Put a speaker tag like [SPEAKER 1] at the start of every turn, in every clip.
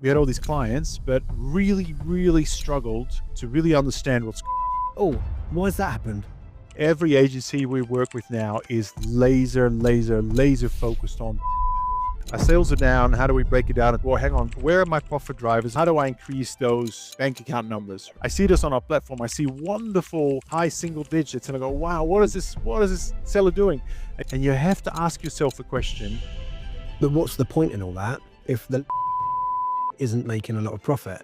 [SPEAKER 1] We had all these clients, but really struggled to really understand what's.
[SPEAKER 2] Oh, why has that happened?
[SPEAKER 1] Every agency we work with now is laser focused on. Our sales are down. How do we break it down? Well, hang on. Where are my profit drivers? How do I increase those bank account numbers? I see this on our platform. I see wonderful high single digits, and I go, wow, what is this seller doing? And you have to ask yourself the question.
[SPEAKER 2] But what's the point in all that if the isn't making a lot of profit?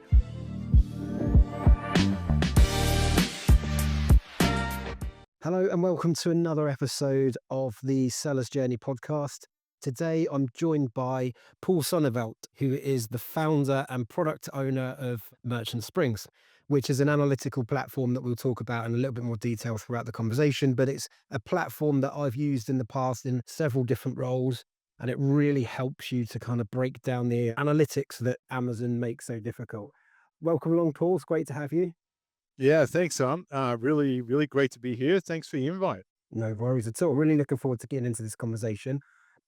[SPEAKER 2] Hello and welcome to another episode of the Seller's Journey podcast. Today I'm joined by Paul Sonneveld, who is the founder and product owner of Merchant Springs, which is an analytical platform that we'll talk about in a little bit more detail throughout the conversation. But it's a platform that I've used in the past in several different roles, and it really helps you to kind of break down the analytics that Amazon makes so difficult. Welcome along, Paul. It's great to have you.
[SPEAKER 1] Yeah, thanks, Sam. Really great to be here. Thanks for the invite.
[SPEAKER 2] No worries at all. Really looking forward to getting into this conversation.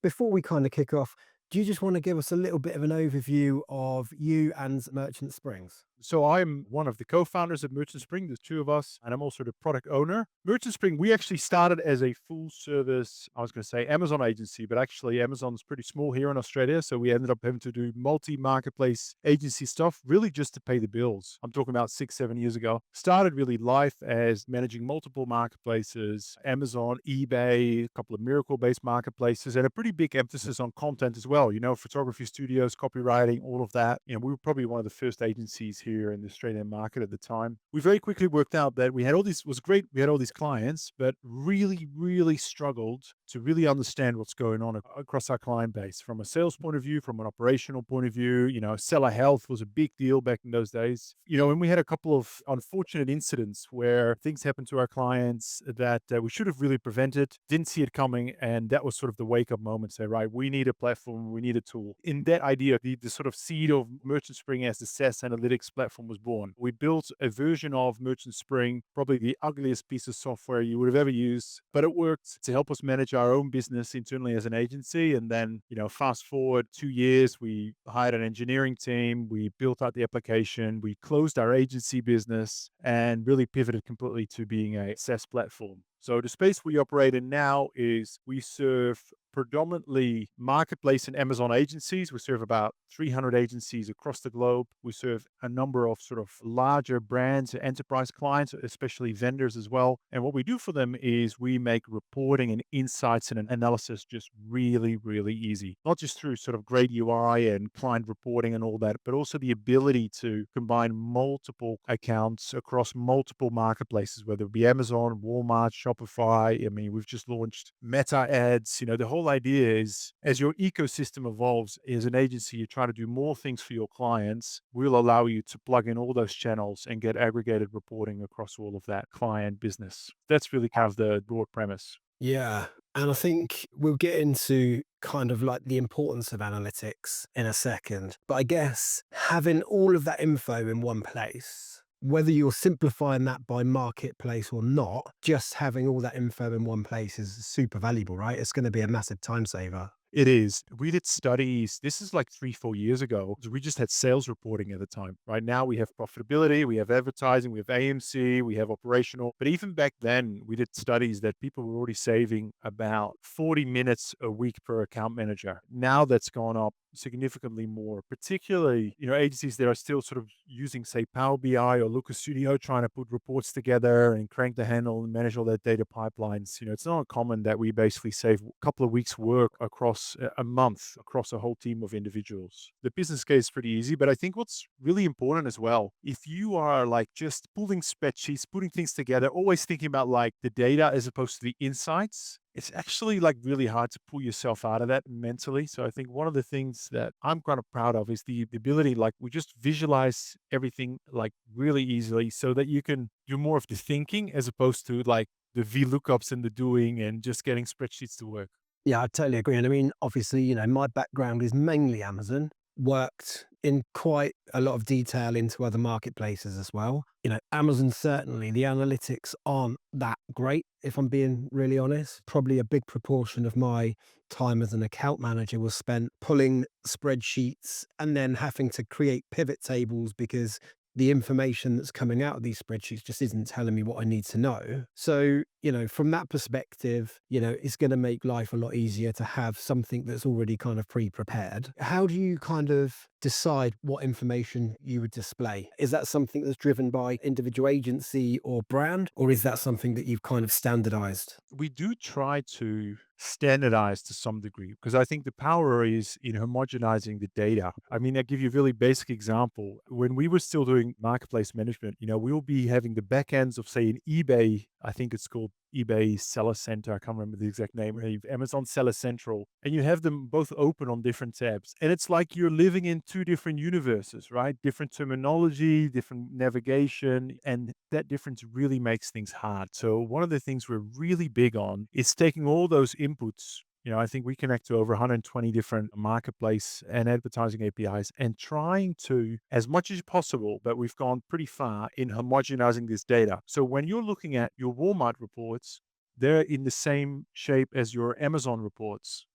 [SPEAKER 2] Before we kind of kick off, do you just want to give us a little bit of an overview of you and Merchant Springs?
[SPEAKER 1] So I'm one of the co-founders of Merchant Spring. There's two of us, and I'm also the product owner. Merchant Spring, we actually started as a full service, I was going to say Amazon agency, but actually Amazon's pretty small here in Australia. So we ended up having to do multi-marketplace agency stuff, really just to pay the bills. I'm talking about 6-7 years ago. Started really life as managing multiple marketplaces, Amazon, eBay, a couple of miracle-based marketplaces, and a pretty big emphasis on content as well. You know, photography studios, copywriting, all of that. You know, we were probably one of the first agencies here in the Australian market at the time. We very quickly worked out that we had all these, was great, we had all these clients, but really struggled to really understand what's going on across our client base from a sales point of view, from an operational point of view. You know, seller health was a big deal back in those days. You know, and we had a couple of unfortunate incidents where things happened to our clients that we should have really prevented, didn't see it coming, and that was sort of the wake-up moment. Say, right, we need a platform, we need a tool. In that idea, the sort of seed of Merchant Spring as the SaaS analytics platform was born. We built a version of Merchant Spring, probably the ugliest piece of software you would have ever used, but it worked to help us manage our own business internally as an agency. And then, you know, fast forward 2 years, we hired an engineering team, we built out the application, we closed our agency business and really pivoted completely to being a SaaS platform. So the space we operate in now is we serve predominantly marketplace and Amazon agencies. We serve about 300 agencies across the globe. We serve a number of sort of larger brands, enterprise clients, especially vendors as well. And what we do for them is we make reporting and insights and analysis just really easy. Not just through sort of great UI and client reporting and all that, but also the ability to combine multiple accounts across multiple marketplaces, whether it be Amazon, Walmart, Shopify. I mean, we've just launched Meta ads. You know, the whole idea is as your ecosystem evolves as an agency, you try to do more things for your clients. We'll allow you to plug in all those channels and get aggregated reporting across all of that client business. That's really kind of the broad premise.
[SPEAKER 2] Yeah. And I think we'll get into kind of like the importance of analytics in a second. But I guess having all of that info in one place, whether you're simplifying that by marketplace or not, just having all that info in one place is super valuable, right? It's going to be a massive time saver.
[SPEAKER 1] It is. We did studies. This is like 3-4 years ago. We just had sales reporting at the time. Right now we have profitability, we have advertising, we have AMC, we have operational. But even back then, we did studies that people were already saving about 40 minutes a week per account manager. Now that's gone up significantly more, particularly, you know, agencies that are still sort of using, say, Power BI or Looker Studio, trying to put reports together and crank the handle and manage all that data pipelines. You know, it's not uncommon that we basically save a couple of weeks' work across a month, across a whole team of individuals. The business case is pretty easy, but I think what's really important as well, if you are like just pulling spreadsheets, putting things together, always thinking about like the data as opposed to the insights, it's actually like really hard to pull yourself out of that mentally. So I think one of the things that I'm kind of proud of is the ability, like we just visualize everything like really easily so that you can do more of the thinking as opposed to like the VLOOKUPs and the doing and just getting spreadsheets to work.
[SPEAKER 2] Yeah, I totally agree. And I mean, obviously, you know, my background is mainly Amazon. worked in quite a lot of detail into other marketplaces as well. Amazon, certainly the analytics aren't that great, if I'm being really honest. Probably a big proportion of my time as an account manager was spent pulling spreadsheets and then having to create pivot tables because the information that's coming out of these spreadsheets just isn't telling me what I need to know. So, from that perspective, it's going to make life a lot easier to have something that's already kind of pre-prepared. How do you kind of decide what information you would display? Is that something that's driven by individual agency or brand, or is that something that you've kind of standardized?
[SPEAKER 1] We do try to standardize to some degree because I think the power is in homogenizing the data. I mean, I'll give you a really basic example. When we were still doing marketplace management, we'll be having the back ends of, say, an eBay, I think it's called eBay Seller Center. I can't remember the exact name. Or you have Amazon Seller Central, and you have them both open on different tabs. And it's like you're living in two different universes, right? Different terminology, different navigation, and that difference really makes things hard. So one of the things we're really big on is taking all those inputs. I think we connect to over 120 different marketplace and advertising APIs and trying to, as much as possible, but we've gone pretty far in homogenizing this data. So when you're looking at your Walmart reports, they're in the same shape as your Amazon reports.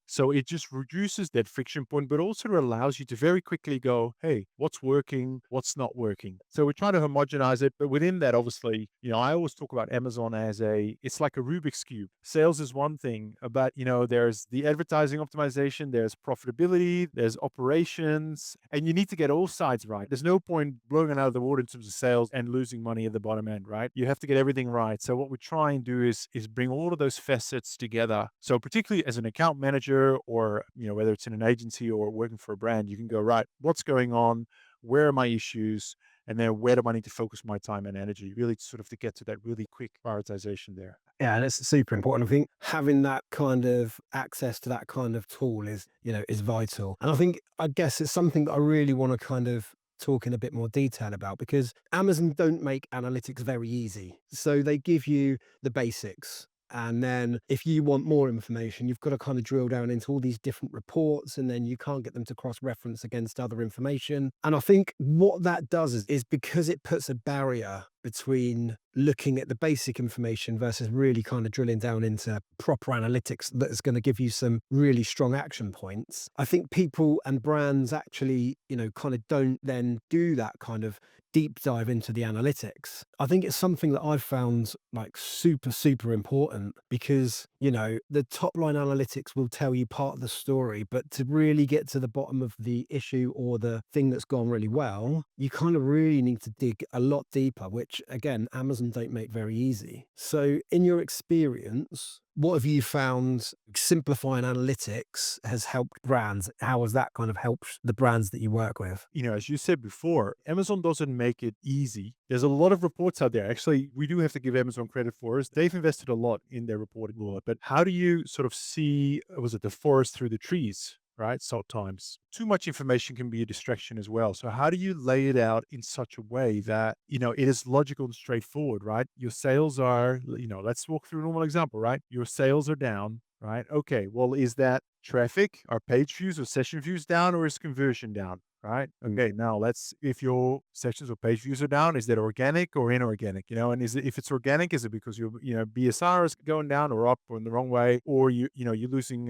[SPEAKER 1] So it just reduces that friction point, but also allows you to very quickly go, hey, what's working, what's not working. So we're trying to homogenize it, but within that, obviously, I always talk about Amazon as it's like a Rubik's Cube. Sales is one thing, but there's the advertising optimization, there's profitability, there's operations, and you need to get all sides right. There's no point blowing it out of the water in terms of sales and losing money at the bottom end, right? You have to get everything right. So what we try and do is bring all of those facets together. So particularly as an account manager, or whether it's in an agency or working for a brand, you can go, right, what's going on, where are my issues, and then where do I need to focus my time and energy, really sort of to get to that really quick prioritization there.
[SPEAKER 2] Yeah, and it's super important. I think having that kind of access to that kind of tool is vital. And I guess it's something that I really want to kind of talk in a bit more detail about, because Amazon don't make analytics very easy. So they give you the basics. And then if you want more information, you've got to kind of drill down into all these different reports, and then you can't get them to cross reference against other information. And I think what that does is because it puts a barrier between looking at the basic information versus really kind of drilling down into proper analytics that is going to give you some really strong action points. I think people and brands actually, kind of don't then do that kind of deep dive into the analytics. I think it's something that I've found like super, super important, because, the top line analytics will tell you part of the story, but to really get to the bottom of the issue or the thing that's gone really well, you kind of really need to dig a lot deeper, which again, Amazon don't make very easy. So in your experience, what have you found simplifying analytics has helped brands? How has that kind of helped the brands that you work with?
[SPEAKER 1] As you said before, Amazon doesn't make it easy. There's a lot of reports out there. Actually, we do have to give Amazon credit for it. They've invested a lot in their reporting. But how do you sort of see, was it the forest through the trees? Right. Sometimes too much information can be a distraction as well. So, how do you lay it out in such a way that, it is logical and straightforward, right? Your sales are, let's walk through a normal example, right? Your sales are down, right? Okay. Well, is that traffic? Are page views or session views down, or is conversion down? Right. Okay. Now if your sessions or page views are down, is that organic or inorganic? And if it's organic, is it because BSR is going down or up or in the wrong way, or you're losing,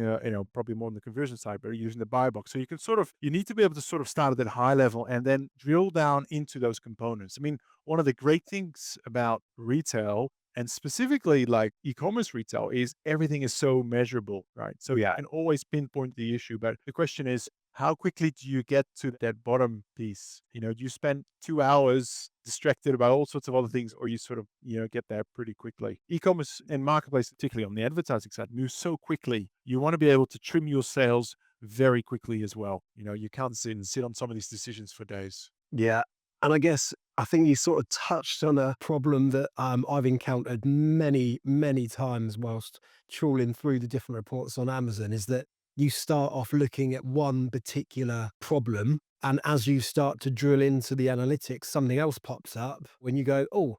[SPEAKER 1] probably more on the conversion side, but you're using the buy box. So you need to be able to sort of start at that high level and then drill down into those components. I mean, one of the great things about retail, and specifically like e-commerce retail, is everything is so measurable, right? So yeah, and always pinpoint the issue. But the question is, how quickly do you get to that bottom piece? Do you spend 2 hours distracted about all sorts of other things, or you sort of, get there pretty quickly? E-commerce and marketplace, particularly on the advertising side, moves so quickly. You want to be able to trim your sales very quickly as well. You can't sit on some of these decisions for days.
[SPEAKER 2] Yeah. And I think you sort of touched on a problem that I've encountered many, many times whilst trawling through the different reports on Amazon, is that you start off looking at one particular problem. And as you start to drill into the analytics, something else pops up when you go, oh,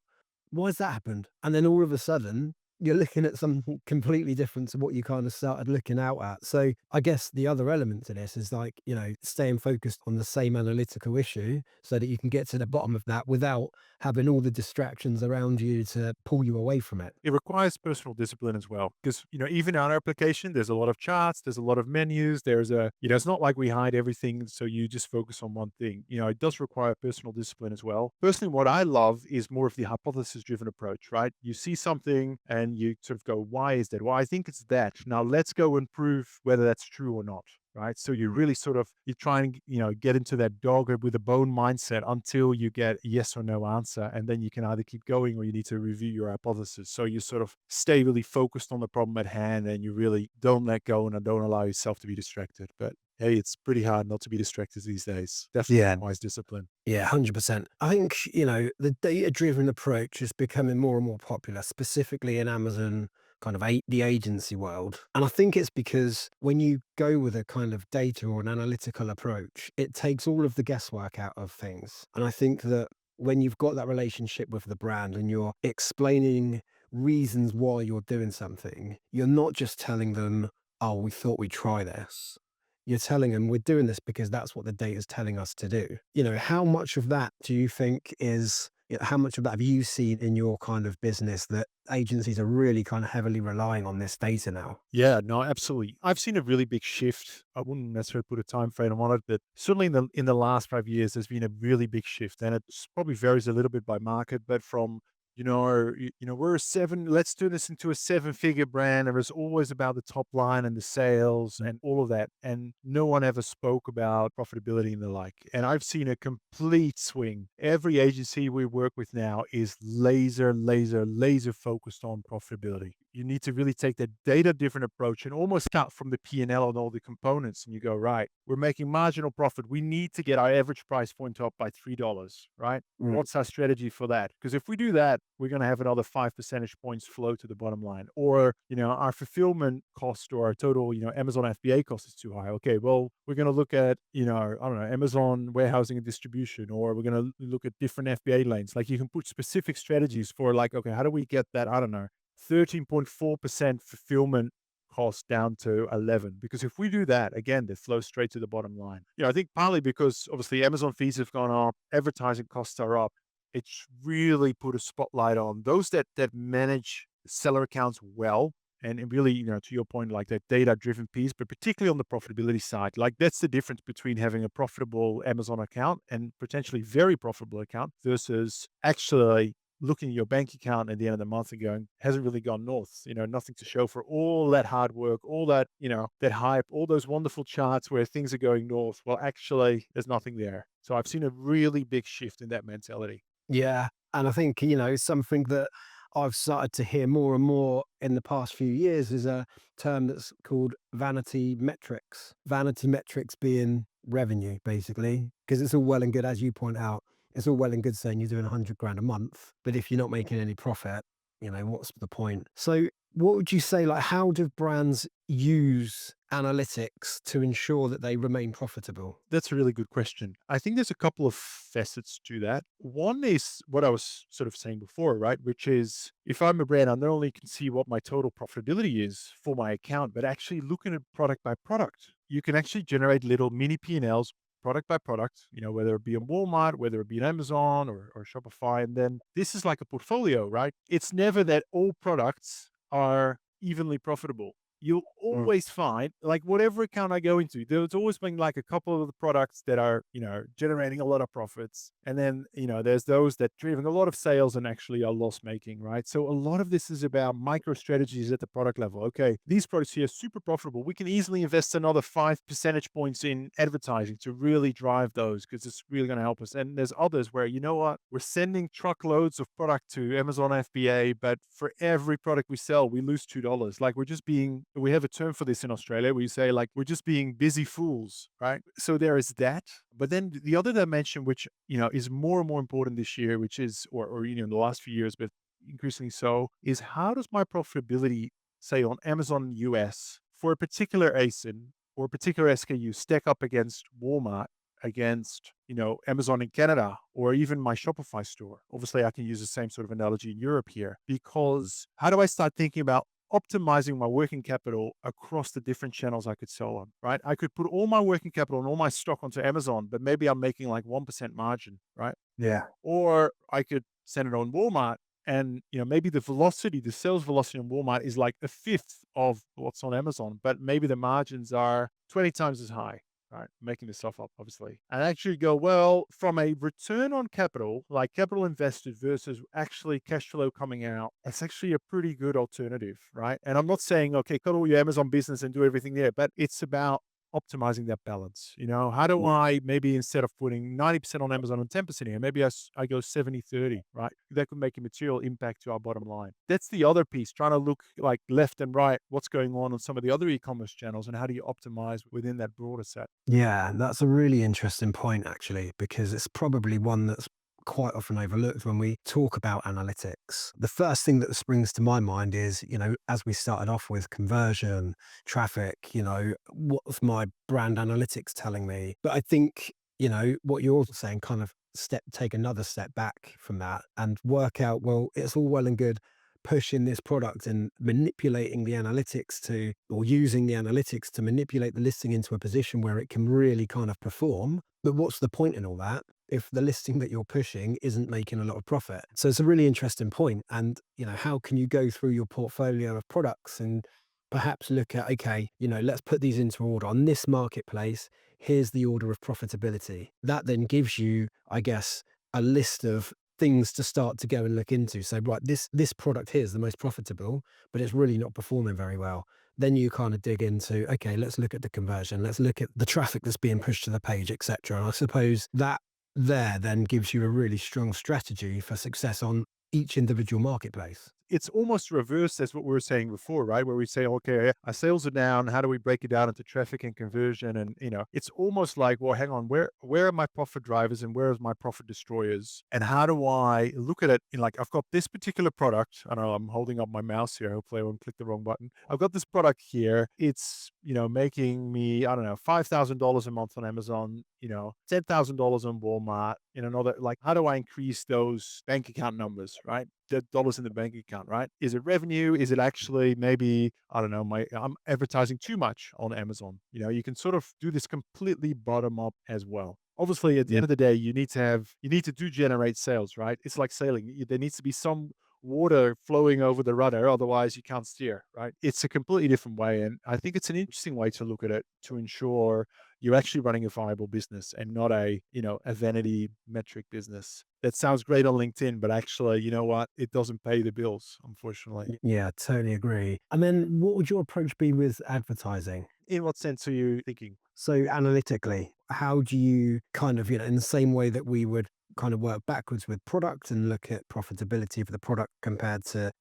[SPEAKER 2] why has that happened? And then all of a sudden, you're looking at something completely different to what you kind of started looking out at. So I guess the other element to this is like, staying focused on the same analytical issue so that you can get to the bottom of that without having all the distractions around you to pull you away from it.
[SPEAKER 1] It requires personal discipline as well because, even on our application, there's a lot of charts, there's a lot of menus, it's not like we hide everything so you just focus on one thing. It does require personal discipline as well. Personally, what I love is more of the hypothesis driven approach, right? You see something and you sort of go, why is that? Well, I think it's that. Now let's go and prove whether that's true or not. Right. So you really you try and, get into that dog with a bone mindset until you get a yes or no answer. And then you can either keep going or you need to review your hypothesis. So you sort of stay really focused on the problem at hand and you really don't let go and don't allow yourself to be distracted. But hey, it's pretty hard not to be distracted these days. Definitely
[SPEAKER 2] Yeah.
[SPEAKER 1] requires discipline.
[SPEAKER 2] Yeah, 100%. I think, the data-driven approach is becoming more and more popular, specifically in Amazon, kind of the agency world. And I think it's because when you go with a kind of data or an analytical approach, it takes all of the guesswork out of things. And I think that when you've got that relationship with the brand and you're explaining reasons why you're doing something, you're not just telling them, oh, we thought we'd try this. You're telling them we're doing this because that's what the data is telling us to do. How much of that do you think is, how much of that have you seen in your kind of business that agencies are really kind of heavily relying on this data now?
[SPEAKER 1] Yeah, no, absolutely. I've seen a really big shift. I wouldn't necessarily put a time frame on it, but certainly in the last 5 years, there's been a really big shift, and it probably varies a little bit by market. But from we're a seven. Let's turn this into a seven-figure brand. And it was always about the top line and the sales and all of that, and no one ever spoke about profitability and the like. And I've seen a complete swing. Every agency we work with now is laser, laser, laser focused on profitability. You need to really take that data-driven approach and almost cut from the P&L on all the components, and you go, right, we're making marginal profit. We need to get our average price point up by $3, right?
[SPEAKER 2] Mm.
[SPEAKER 1] What's our strategy for that? Because if we do that, we're going to have another 5 percentage points flow to the bottom line. Or, our fulfillment cost or our total, Amazon FBA cost is too high. Okay, well, we're going to look at, I don't know, Amazon warehousing and distribution, or we're going to look at different FBA lanes. Like you can put specific strategies for like, okay, how do we get that, I don't know, 13.4% fulfillment cost down to 11? Because if we do that, again, they flow straight to the bottom line. I think partly because obviously Amazon fees have gone up, advertising costs are up. It's really put a spotlight on those that manage seller accounts well. And it really, to your point, like that data driven piece, but particularly on the profitability side, like that's the difference between having a profitable Amazon account and potentially very profitable account versus actually looking at your bank account at the end of the month and going, hasn't really gone north, nothing to show for all that hard work, all that, that hype, all those wonderful charts where things are going north. Well, actually, there's nothing there. So I've seen a really big shift in that mentality.
[SPEAKER 2] Yeah. And I think, something that I've started to hear more and more in the past few years is a term that's called vanity metrics. Vanity metrics being revenue, basically, because it's all well and good, as you point out, it's all well and good saying you're doing 100 grand a month, but if you're not making any profit, what's the point? So, what would you say, like, how do brands use analytics to ensure that they remain profitable?
[SPEAKER 1] That's a really good question. I think there's a couple of facets to that. One is what I was sort of saying before, right? Which is if I'm a brand, I not only can see what my total profitability is for my account, but actually looking at product by product. You can actually generate little mini P&Ls product by product, whether it be on Walmart, whether it be on Amazon or Shopify. And then this is like a portfolio, right? It's never that all products are evenly profitable. You'll
[SPEAKER 2] Mm.
[SPEAKER 1] always find, like whatever account I go into, there's always been like a couple of the products that are, generating a lot of profits. And then, there's those that driving a lot of sales and actually are loss making, right? So a lot of this is about micro strategies at the product level. Okay, these products here are super profitable. We can easily invest another 5 percentage points in advertising to really drive those because it's really going to help us. And there's others where, you know what, we're sending truckloads of product to Amazon FBA, but for every product we sell, we lose $2. Like we have a term for this in Australia where you say like, we're just being busy fools, right? So there is that. But then the other dimension, which, is more and more important this year, which is, or in the last few years, but increasingly so, is how does my profitability, say on Amazon US for a particular ASIN or a particular SKU stack up against Walmart against, Amazon in Canada or even my Shopify store? Obviously, I can use the same sort of analogy in Europe here, because how do I start thinking about optimizing my working capital across the different channels I could sell on, right? I could put all my working capital and all my stock onto Amazon, but maybe I'm making like 1% margin, right?
[SPEAKER 2] Yeah.
[SPEAKER 1] Or I could send it on Walmart and, maybe the sales velocity on Walmart is like a fifth of what's on Amazon, but maybe the margins are 20 times as high, right? Making this stuff up, obviously. And actually go, well, from a return on capital, like capital invested versus actually cash flow coming out, it's actually a pretty good alternative, right? And I'm not saying, okay, cut all your Amazon business and do everything there, but it's about optimizing that balance. How do I, maybe instead of putting 90% on Amazon and 10% here, maybe I go 70-30, right? That could make a material impact to our bottom line. That's the other piece, trying to look like left and right, what's going on some of the other e-commerce channels and how do you optimize within that broader set.
[SPEAKER 2] Yeah, that's a really interesting point, actually, because it's probably one that's quite often overlooked when we talk about analytics. The first thing that springs to my mind is, as we started off with conversion, traffic, what's my brand analytics telling me? But I think, what you're saying, kind of take another step back from that and work out, well, it's all well and good pushing this product and manipulating the analytics to, or using the analytics to manipulate the listing into a position where it can really kind of perform. But what's the point in all that if the listing that you're pushing isn't making a lot of profit? So it's a really interesting point. And, how can you go through your portfolio of products and perhaps look at, okay, let's put these into order on this marketplace. Here's the order of profitability. That then gives you, I guess, a list of things to start to go and look into. So, right, this product here is the most profitable, but it's really not performing very well. Then you kind of dig into, okay, let's look at the conversion, let's look at the traffic that's being pushed to the page, etc. And I suppose that there then gives you a really strong strategy for success on each individual marketplace.
[SPEAKER 1] It's almost reversed as what we were saying before, right? Where we say, okay, our sales are down. How do we break it down into traffic and conversion? And it's almost like, well, hang on, where are my profit drivers and where are my profit destroyers? And how do I look at it in, like, I've got this particular product. I know I'm holding up my mouse here. Hopefully I won't click the wrong button. I've got this product here. It's making me, I don't know, $5,000 a month on Amazon, $10,000 on Walmart, another, like, how do I increase those bank account numbers, right? The dollars in the bank account, right? Is it revenue? Is it actually, maybe, I don't know, I'm advertising too much on Amazon? You can sort of do this completely bottom up as well. Obviously, at the end of the day, you need to do generate sales, right? It's like sailing. There needs to be some water flowing over the rudder, otherwise you can't steer, right? It's a completely different way. And I think it's an interesting way to look at it to ensure you're actually running a viable business and not a vanity metric business. That sounds great on LinkedIn, but actually, you know what? It doesn't pay the bills, unfortunately.
[SPEAKER 2] Yeah, totally agree. And then what would your approach be with advertising?
[SPEAKER 1] In what sense are you thinking?
[SPEAKER 2] So analytically, how do you kind of, in the same way that we would kind of work backwards with product and look at profitability for the product compared to,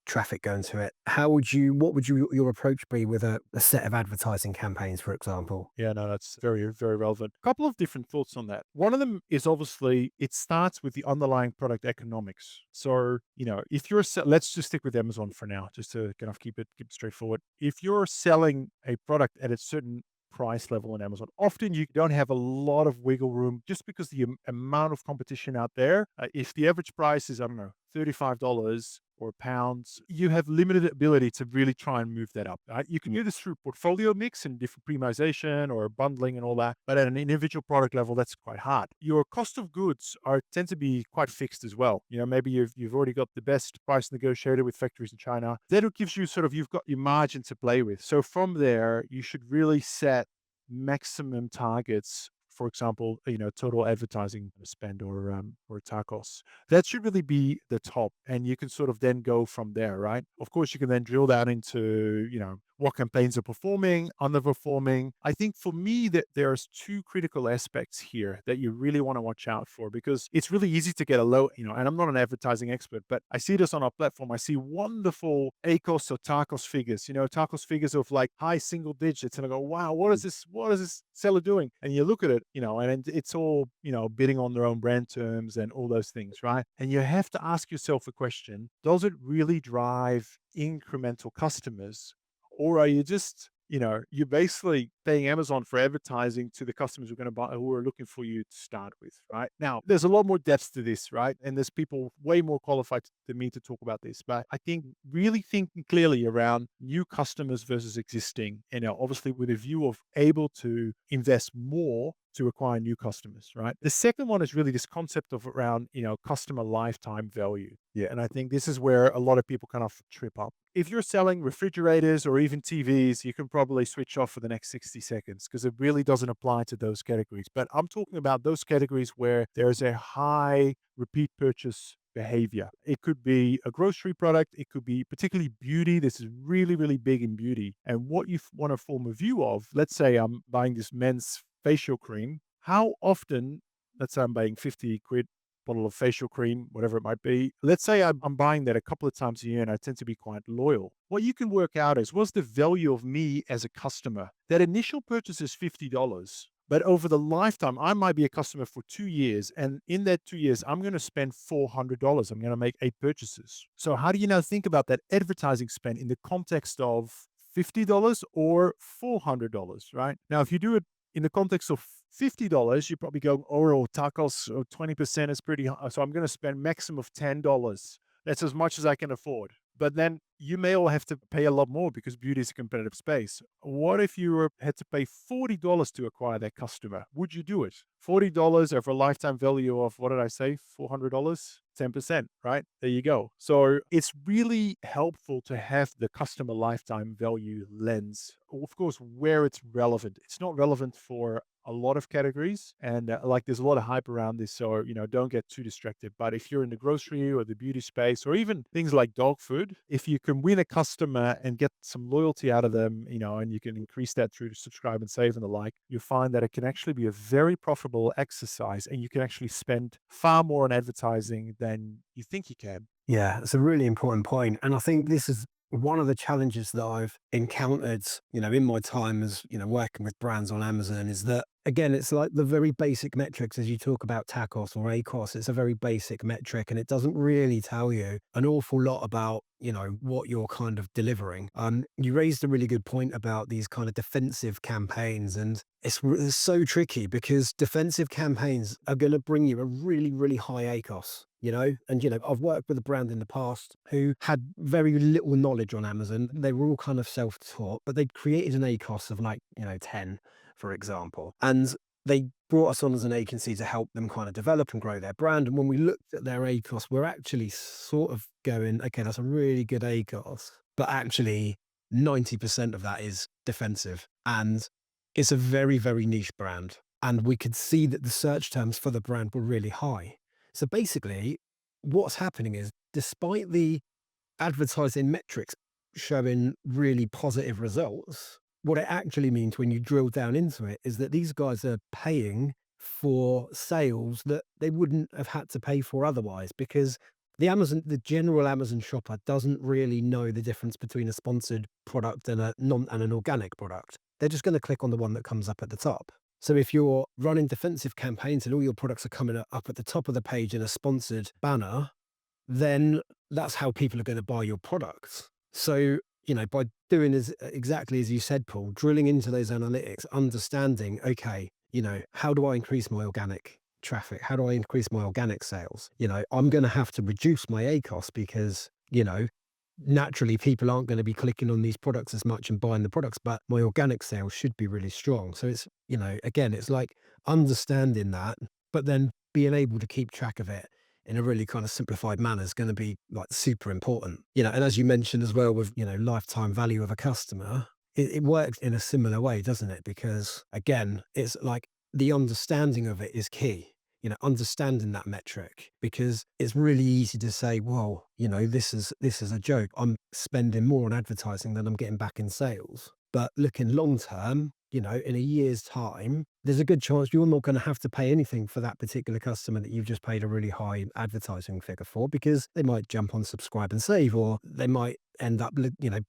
[SPEAKER 2] traffic going to it, what would your approach be with a set of advertising campaigns, for example?
[SPEAKER 1] Yeah, no, that's very, very relevant. A couple of different thoughts on that. One of them is, obviously, it starts with the underlying product economics. So, if let's just stick with Amazon for now, just to kind of keep it straightforward. If you're selling a product at a certain price level on Amazon, often you don't have a lot of wiggle room just because the amount of competition out there. If the average price is, I don't know, $35 or pounds, you have limited ability to really try and move that up. Right? You can do this through portfolio mix and different premiumization or bundling and all that, but at an individual product level, that's quite hard. Your cost of goods tend to be quite fixed as well. Maybe you've already got the best price negotiator with factories in China. Then it gives you you've got your margin to play with. So from there, you should really set maximum targets. For example, total advertising spend or TACOS. That should really be the top, and you can sort of then go from there, right? Of course, you can then drill down into, what campaigns are performing, underperforming. I think for me that there's two critical aspects here that you really want to watch out for, because it's really easy to get a low, and I'm not an advertising expert, but I see this on our platform. I see wonderful ACOS or TACOS figures, TACOS figures of like high single digits. And I go, wow, what is this seller doing? And you look at it, and it's all, bidding on their own brand terms and all those things, right? And you have to ask yourself a question: does it really drive incremental customers? Or are you just, you're basically paying Amazon for advertising to the customers who are going to buy, who are looking for you to start with, right? Now, there's a lot more depth to this, right? And there's people way more qualified than me to talk about this. But I think really thinking clearly around new customers versus existing, obviously with a view of able to invest more to acquire new customers, right? The second one is really this concept of around, customer lifetime value. Yeah. And I think this is where a lot of people kind of trip up. If you're selling refrigerators or even TVs, you can probably switch off for the next 60 seconds because it really doesn't apply to those categories. But I'm talking about those categories where there's a high repeat purchase behavior. It could be a grocery product. It could be particularly beauty. This is really, really big in beauty. And what you want to form a view of, let's say I'm buying this men's facial cream. How often, let's say I'm buying 50 quid bottle of facial cream, whatever it might be. Let's say I'm buying that a couple of times a year and I tend to be quite loyal. What you can work out is what's the value of me as a customer? That initial purchase is $50. But over the lifetime, I might be a customer for 2 years. And in that 2 years, I'm going to spend $400. I'm going to make 8 purchases. So, how do you now think about that advertising spend in the context of $50 or $400, right? Now, if you do it in the context of $50, you probably go, oh, tacos, 20% is pretty high. So I'm going to spend maximum of $10. That's as much as I can afford. But then you may all have to pay a lot more because beauty is a competitive space. What if had to pay $40 to acquire that customer? Would you do it? $40 over a lifetime value of, what did I say? $400, 10%, right? There you go. So it's really helpful to have the customer lifetime value lens. Of course, where it's relevant. It's not relevant for a lot of categories and there's a lot of hype around this, so don't get too distracted. But if you're in the grocery or the beauty space or even things like dog food, if you can win a customer and get some loyalty out of them, and you can increase that through subscribe and save and the like, you find that it can actually be a very profitable exercise and you can actually spend far more on advertising than you think you can.
[SPEAKER 2] Yeah, it's a really important point. And I think this is one of the challenges that I've encountered, in my time as, working with brands on Amazon is that, again, it's like the very basic metrics as you talk about TACOS or ACOS. It's a very basic metric and it doesn't really tell you an awful lot about, what you're kind of delivering. You raised a really good point about these kind of defensive campaigns, and it's so tricky because defensive campaigns are going to bring you a really, really high ACOS. And I've worked with a brand in the past who had very little knowledge on Amazon. They were all kind of self-taught, but they'd created an ACOS of 10, for example. And they brought us on as an agency to help them kind of develop and grow their brand. And when we looked at their ACOS, we're actually sort of going, okay, that's a really good ACOS, but actually 90% of that is defensive. And it's a very, very niche brand. And we could see that the search terms for the brand were really high. So basically, what's happening is despite the advertising metrics showing really positive results, what it actually means when you drill down into it is that these guys are paying for sales that they wouldn't have had to pay for otherwise, because the general Amazon shopper doesn't really know the difference between a sponsored product and an organic product. They're just going to click on the one that comes up at the top. So if you're running defensive campaigns and all your products are coming up at the top of the page in a sponsored banner, then that's how people are going to buy your products. So, by doing exactly as you said, Paul, drilling into those analytics, understanding, okay, how do I increase my organic traffic? How do I increase my organic sales? I'm going to have to reduce my ACOS because, naturally people aren't going to be clicking on these products as much and buying the products, but my organic sales should be really strong. So it's, again, it's like understanding that, but then being able to keep track of it in a really kind of simplified manner is going to be like super important. And as you mentioned as well with, lifetime value of a customer, it works in a similar way, doesn't it? Because again, it's like the understanding of it is key. Understanding that metric, because it's really easy to say, well, this is a joke. I'm spending more on advertising than I'm getting back in sales. But looking long term, in a year's time, there's a good chance you're not going to have to pay anything for that particular customer that you've just paid a really high advertising figure for, because they might jump on subscribe and save, or they might end up,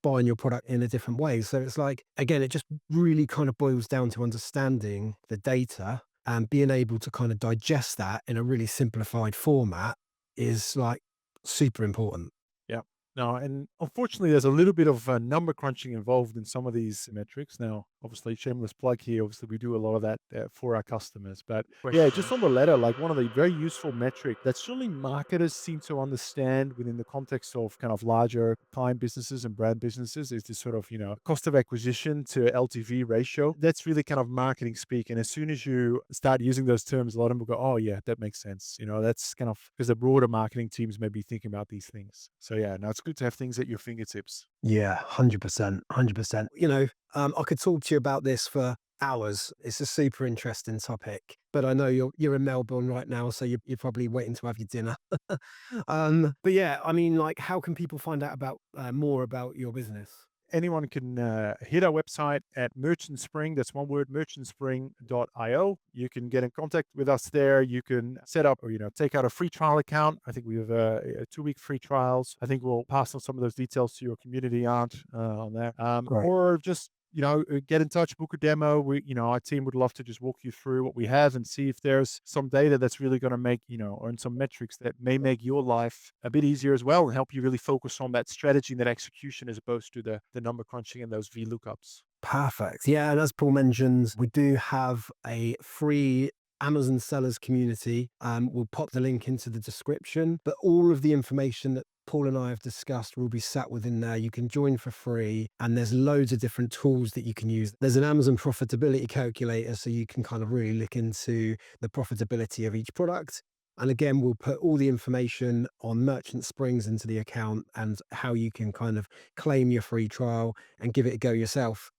[SPEAKER 2] buying your product in a different way. So it's like, again, it just really kind of boils down to understanding the data and being able to kind of digest that in a really simplified format is like super important.
[SPEAKER 1] Yeah. No, and unfortunately, there's a little bit of number crunching involved in some of these metrics. Now, obviously, shameless plug here. Obviously, we do a lot of that for our customers. But
[SPEAKER 2] For
[SPEAKER 1] yeah, just
[SPEAKER 2] sure.
[SPEAKER 1] on the letter, like one of the very useful metric that certainly marketers seem to understand within the context of kind of larger client businesses and brand businesses is this sort of, cost of acquisition to LTV ratio. That's really kind of marketing speak. And as soon as you start using those terms, a lot of them will go, oh, yeah, that makes sense. That's kind of because the broader marketing teams may be thinking about these things. So yeah, no, it's good to have things at your fingertips.
[SPEAKER 2] Yeah, 100%, 100%. I could talk to you about this for hours. It's a super interesting topic, but I know you're in Melbourne right now, so you're probably waiting to have your dinner. But yeah, I mean, like, how can people find out about more about your business?
[SPEAKER 1] Anyone can hit our website at Merchant Spring. That's one word, merchantspring.io. You can get in contact with us there. You can set up or, take out a free trial account. I think we have a 2-week free trials. I think we'll pass on some of those details to your community aunt on that.
[SPEAKER 2] Great.
[SPEAKER 1] Or just, get in touch, book a demo. Our team would love to just walk you through what we have and see if there's some data that's really going to make, or in some metrics that may make your life a bit easier as well and help you really focus on that strategy and that execution as opposed to the number crunching and those VLOOKUPs.
[SPEAKER 2] Perfect. Yeah, and as Paul mentions, we do have a free Amazon sellers community. We'll pop the link into the description, but all of the information that Paul and I have discussed will be sat within there. You can join for free, and there's loads of different tools that you can use. There's an Amazon profitability calculator, so you can kind of really look into the profitability of each product. And again, we'll put all the information on Merchant Springs into the account and how you can kind of claim your free trial and give it a go yourself.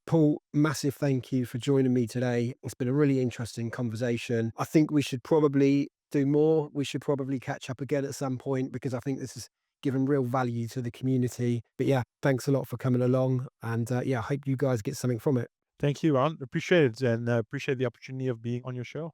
[SPEAKER 2] Paul, massive thank you for joining me today. It's been a really interesting conversation. I think we should probably do more. We should probably catch up again at some point because I think this has given real value to the community. But yeah, thanks a lot for coming along. And yeah, I hope you guys get something from it.
[SPEAKER 1] Thank you, Ron. Appreciate it and appreciate the opportunity of being on your show.